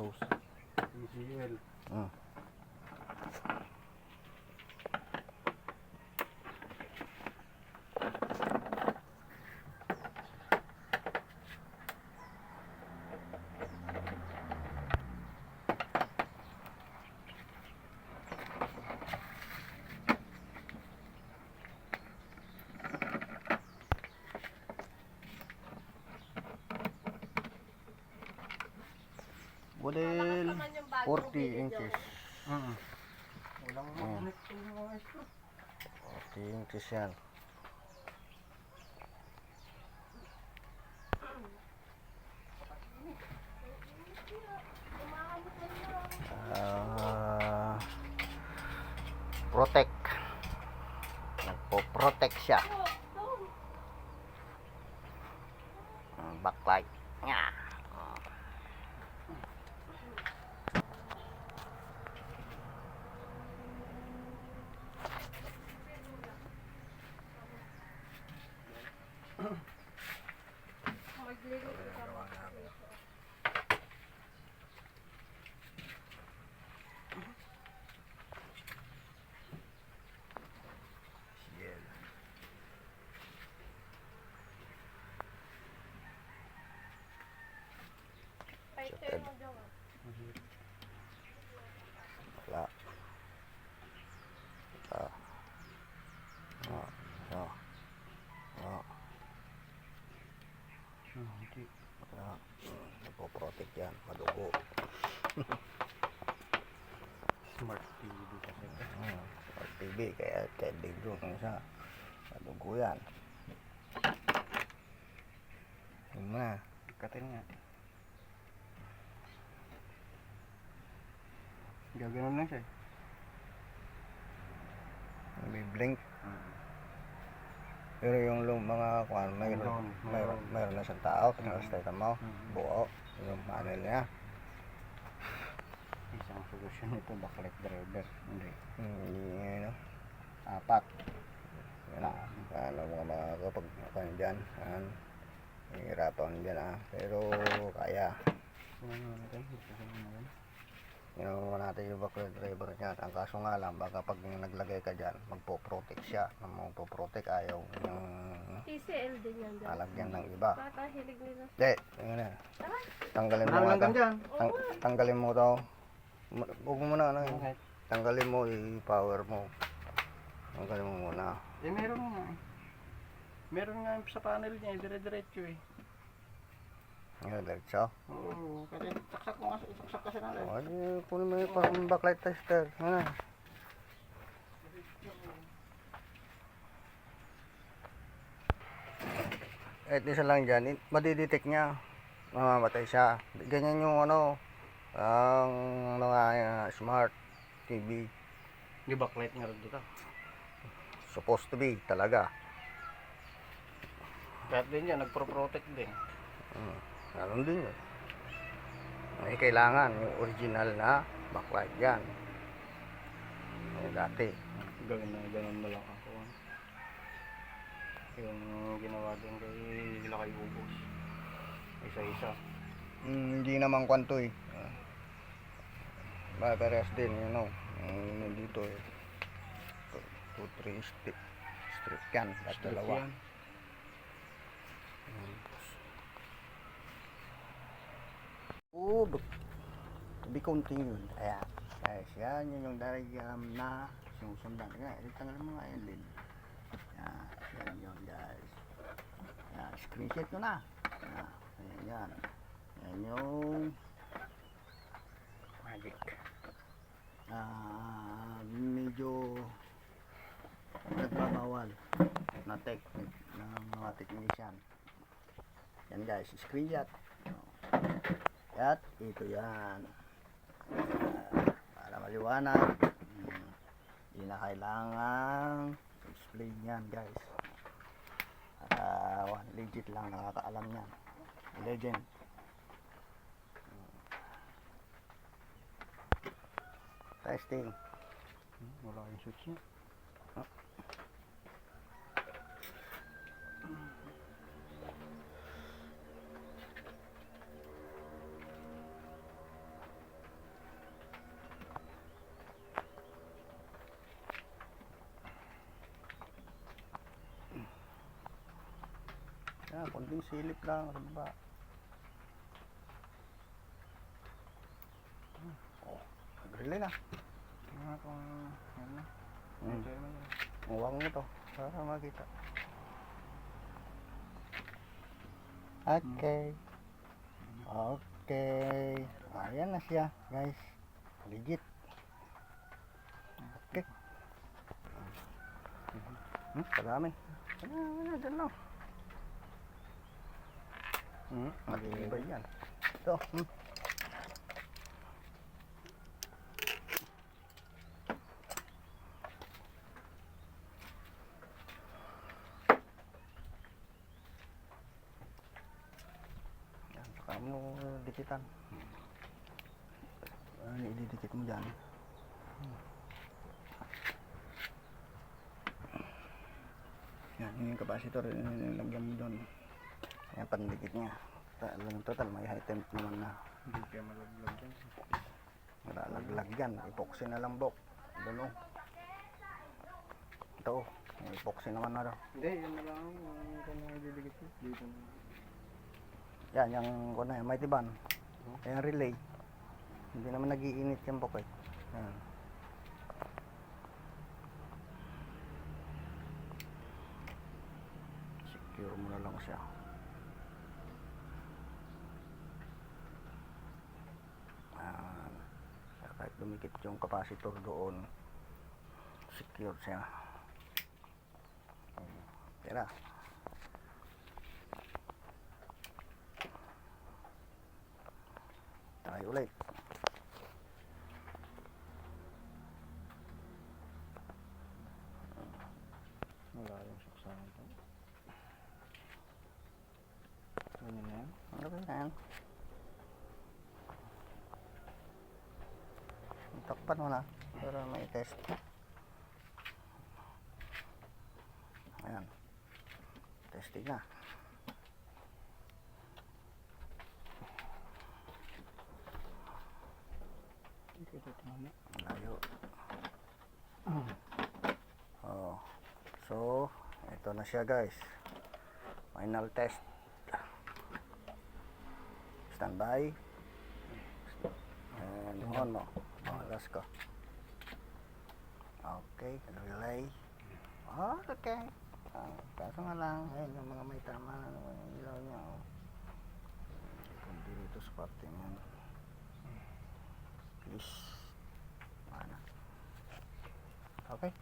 hose. ECL. Hmm. Model 40 inches. Walang magnet yung mga ito. 40 inches yan. Protect. Nagpo-protect siya. Backlight. Nya. Wala. Nagpo-protect yan. Madugo. Smart TV kasi. Smart TV. Kaya digdo ng isa. Madugo yan. Yun mo na. Ikatin nga. Gaganon lang siya. May blink. Pero yung mga kuwan, mayroon na siyang tao. Pinakastay mo. Buo. Yung panel niya. Isang solusyon nito, backlight driver. Hindi. Ano? 4. Yan. Paano mga makakapag dyan. Hihirapan dyan pero kaya. Yung natin yung backlight driver niya. Ang kaso nga lang, baka pag naglagay ka dyan, magpo-protect siya. Magpo-protect ayaw yung ECL din yan dyan. alagyan ng iba. Kakahilig nila. Hindi, yun na. Tanggalin mo Marami nga lang dyan. tanggalin mo to. Huwag mo muna. Tanggalin mo, i-power mo. Tanggalin mo muna. Meron nga. Meron nga sa panel niya, dire-diretso eh. Yan, diretso. Oo, kasi saksak mo kasi, saksak kasi natin. Kunin mo yung backlight tester. Ano? Kahit isa lang dyan, madidetect niya. Mamamatay siya. Ganyan yung ang mga smart TV. Yung backlight nga rin dito. Supposed to be talaga. Kahit din yan, nagpro-protect din. Ganun din yun. May kailangan yung original na backlight yan. Dati. Gawin na ganun na lang ako. Yung ginawa din kay Ubos. Isa-isa. Hindi naman kwanto eh. Parehas din, dito eh. 2-3 strip yan. Dalawa. To be continued. Ayan. Guys, yan yung diagram na sinusundan. Tanggalin mo nga yung lid. Yan yun guys. Screenshot ko na. Yan. Yan yung magic. Medyo nagbabawal na technique ng mga technician. Yan guys, screenshot. At ito yan. Para maliwanag. Hindi na kailangan explain yan guys. Legit lang nakakaalam yan. Legend. Testing. Wala yung switch niya. Kunting silip lang sa baba. Oh, nag-relay na. Tingnan kung yan na. Hmm. Ito yun. Huwag mo to para makita. Okay. Okay. Ayan na siya, guys. Legit. Okay. Kadami. Wala, dyan lang. Matibay yan. Ito. Yan, saka mo dikitan. Ano ididikit mo dyan? Yan, yun yung capacitor, nilagyan mo doon. Yan, pandikit niya. Total, may high temp naman na. Hindi kayo malaglag yan. Malalaglag yan. Epoxy na lang, Bok. Doon, oh. Ito, oh. May epoxy naman na daw. Hindi, yan na lang. Yung kung nangididikit ko. Dito na. Yan, yung kung na yan, mighty band. Yan, relay. Hindi naman nag-iinit yung Bok, eh. Yan. Secure mo na lang siya. Yan. Kahit dumikit yung capacitor doon, secure siya. Tira. Tayo ulit. Wala yung saksahan ito. Ganyan na yan. Okay na yan. Takpan mo na para may test. Ayan. Testing na. Ito tingnan mo. Layo. Oh. So, ito na siya, guys. Final test. Standby. And on mo. Let's go. Okay, relay. Oh, okay. Kaso nga lang, ayun yung mga may tama na naman yung ilaw niya. Oh. Kundi dito sa parte niyan. Please. Mana. Okay.